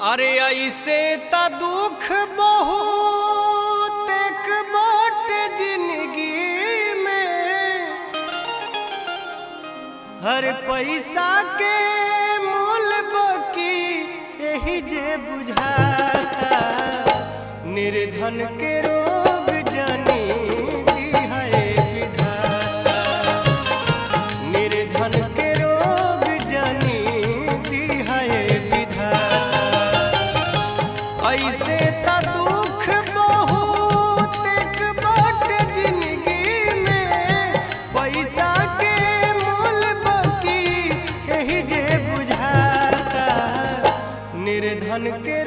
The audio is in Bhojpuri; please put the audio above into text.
अरे ऐसे त दुख बहुत एक बाट जिंदगी में, हर पैसा के मोल बकी यही जे बुझाता। निर्धन के रोग जानी दी है विधाता, निर्धन के रोग जानी दी है विधाता। ऐसे त दुख बहुत एक बाट जिंदगी में, पैसा के मोल बकी यही जे बुझाता। निर्धन के